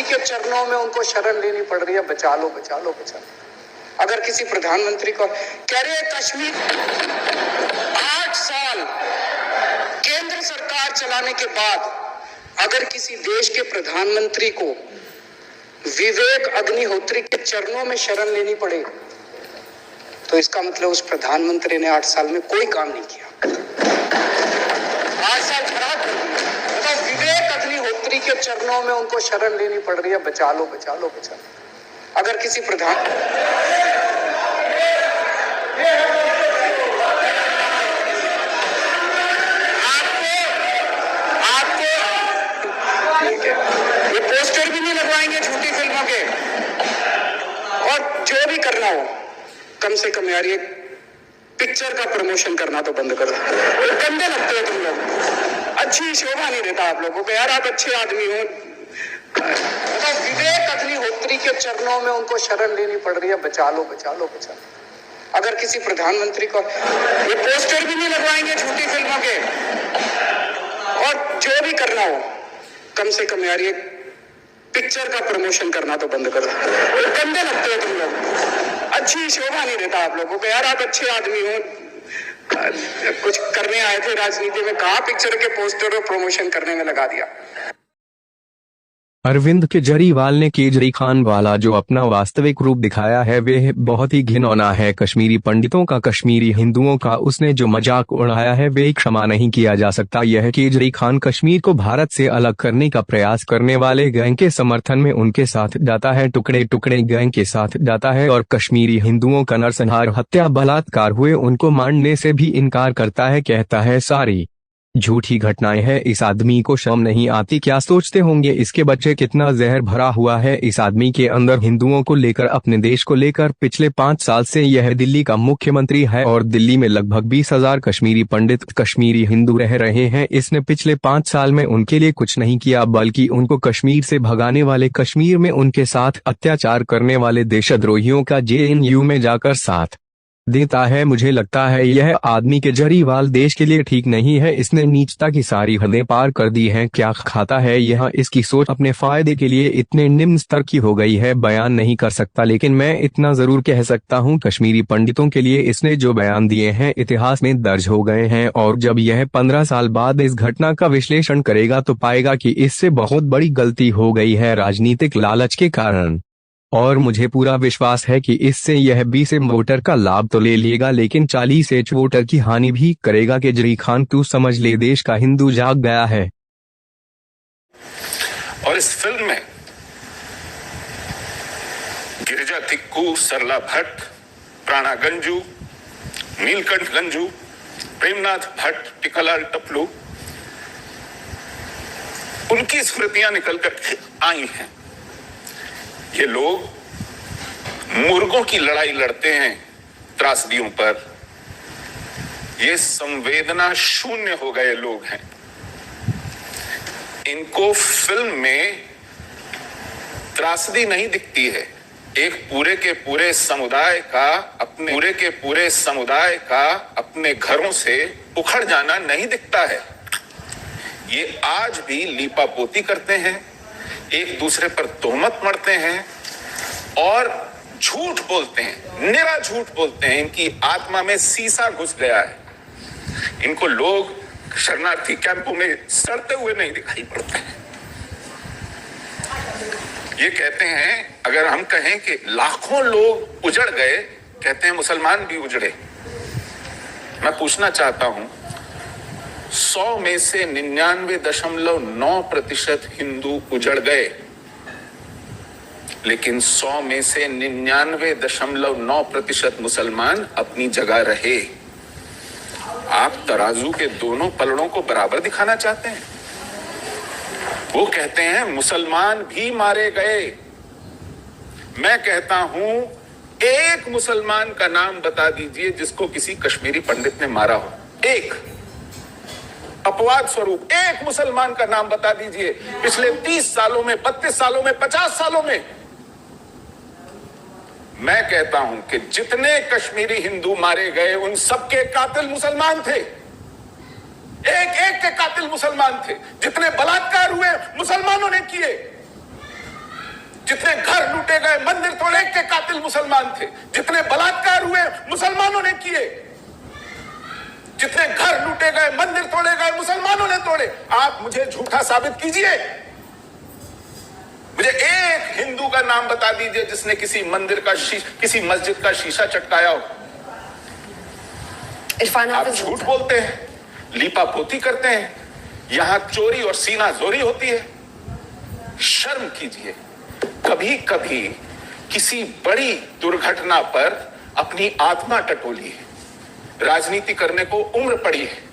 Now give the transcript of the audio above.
मंत्री के चरणों में उनको शरण लेनी पड़ रही है, बचा लो बचा लो बचा लो। अगर किसी प्रधानमंत्री को कह रहे कश्मीर 8 साल केंद्र सरकार चलाने के बाद अगर किसी देश के प्रधानमंत्री को विवेक अग्निहोत्री के चरणों में शरण लेनी पड़े तो इसका मतलब उस प्रधानमंत्री ने 8 साल में कोई काम नहीं किया। 8 साल खराब कर दिए। मतलब विवेक अग्निहोत्री के चरणों में उनको शरण लेनी पड़ रही है, बचा लो बचा लो बचा लो। अगर किसी ये पोस्टर भी नहीं लगवाएंगे झूठी फिल्मों के, और जो भी करना हो कम से कम यार ये पिक्चर का प्रमोशन करना तो बंद करो। गंदे लगते हो तुम लोग, अच्छी शोभा नहीं देता आप लोगों को। यार आप अच्छे आदमी हो। तो विवेक अग्निहोत्री के चरणों में उनको शरण लेनी पड़ रही है, बचा लो बचा लो बचा लो। अगर किसी प्रधानमंत्री को ये पोस्टर भी नहीं लगवाएंगे झूठी फिल्मों के, और जो भी करना हो कम से कम यार ये पिक्चर का प्रमोशन करना तो बंद करो। गंदे लगते हो तुम लोग, अच्छी शोभा नहीं देता आप लोगों को। यार आप अच्छे आदमी हो, कुछ करने आए थे राजनीति में, कहाँ पिक्चर के पोस्टर और प्रमोशन करने में लगा दिया। अरविंद केजरीवाल ने केजरी-खान वाला जो अपना वास्तविक रूप दिखाया है वह बहुत ही घिनौना है। कश्मीरी पंडितों का, कश्मीरी हिंदुओं का उसने जो मजाक उड़ाया है वह क्षमा नहीं किया जा सकता। यह केजरी-खान कश्मीर को भारत से अलग करने का प्रयास करने वाले गैंग के समर्थन में उनके साथ जाता है, टुकड़े टुकड़े गैंग के साथ जाता है और कश्मीरी हिंदुओं का नरसंहार, हत्या, बलात्कार हुए उनको मानने से भी इनकार करता है, कहता है सारी झूठी घटनाएं हैं। इस आदमी को शर्म नहीं आती? क्या सोचते होंगे इसके बच्चे कितना जहर भरा हुआ है इस आदमी के अंदर। हिंदुओं को लेकर, अपने देश को लेकर पिछले 5 साल से यह दिल्ली का मुख्यमंत्री है और दिल्ली में लगभग 20,000 कश्मीरी पंडित, कश्मीरी हिंदू रह रहे हैं। इसने पिछले 5 साल में उनके लिए कुछ नहीं किया, बल्कि उनको कश्मीर से भगाने वाले, कश्मीर में उनके साथ अत्याचार करने वाले देशद्रोहियों का JNU में जाकर साथ देता है। मुझे लगता है यह आदमी केजरीवाल देश के लिए ठीक नहीं है। इसने नीचता की सारी हदें पार कर दी हैं। क्या खाता है यह, इसकी सोच अपने फायदे के लिए इतने निम्न स्तर की हो गई है, बयान नहीं कर सकता। लेकिन मैं इतना जरूर कह सकता हूं, कश्मीरी पंडितों के लिए इसने जो बयान दिए हैं इतिहास में दर्ज हो गए हैं। और जब यह 15 साल बाद इस घटना का विश्लेषण करेगा तो पाएगा कि इससे बहुत बड़ी गलती हो गई है राजनीतिक लालच के कारण। और मुझे पूरा विश्वास है कि इससे यह 20 वोटर का लाभ तो ले लेगा, लेकिन 40 वोटर की हानि भी करेगा। केजरी-खान तू समझ ले, देश का हिंदू जाग गया है। और इस फिल्म में गिरिजा तिक्कू, सरला भट्ट, प्राणा गंजू, नीलकंठ गंजू, प्रेमनाथ भट्ट, टिकालाल टपलू, उनकी स्मृतियां निकल कर आई हैं। ये लोग मुर्गों की लड़ाई लड़ते हैं त्रासदियों पर। ये संवेदना शून्य हो गए लोग हैं। इनको फिल्म में त्रासदी नहीं दिखती है। एक पूरे के पूरे समुदाय का अपने घरों से उखड़ जाना नहीं दिखता है। ये आज भी लीपापोती करते हैं, एक दूसरे पर तोहमत मढ़ते हैं और झूठ बोलते हैं, निरा झूठ बोलते हैं। इनकी आत्मा में सीसा घुस गया है। इनको लोग शरणार्थी कैंपों में सड़ते हुए नहीं दिखाई पड़ते हैं। ये कहते हैं, अगर हम कहें कि लाखों लोग उजड़ गए, कहते हैं मुसलमान भी उजड़े। मैं पूछना चाहता हूं, 100 में से 99.9% हिंदू उजड़ गए, लेकिन 100 में से 99.9% मुसलमान अपनी जगह रहे। आप तराजू के दोनों पलड़ों को बराबर दिखाना चाहते हैं? वो कहते हैं मुसलमान भी मारे गए। मैं कहता हूं, एक मुसलमान का नाम बता दीजिए जिसको किसी कश्मीरी पंडित ने मारा हो। एक अपवाद स्वरूप एक मुसलमान का नाम बता दीजिए पिछले 30 सालों में, 32 सालों में, 50 सालों में। मैं कहता हूं कि जितने कश्मीरी हिंदू मारे गए उन सबके कातिल मुसलमान थे। एक एक के कातिल मुसलमान थे। जितने बलात्कार हुए मुसलमानों ने किए। जितने घर लूटे गए, मंदिर तोड़े के कातिल मुसलमान थे। जितने बलात्कार हुए मुसलमानों ने किए। जितने घर लूटे गए, मंदिर तोड़े गए, मुसलमानों ने तोड़े। आप मुझे झूठा साबित कीजिए। मुझे एक हिंदू का नाम बता दीजिए जिसने किसी मंदिर का किसी मस्जिद का शीशा चटकाया हो। आप झूठ बोलते हैं, लीपा पोती करते हैं, यहां चोरी और सीना जोरी होती है। शर्म कीजिए। कभी कभी किसी बड़ी दुर्घटना पर अपनी आत्मा टटोली है। राजनीति करने को उम्र पड़ी है।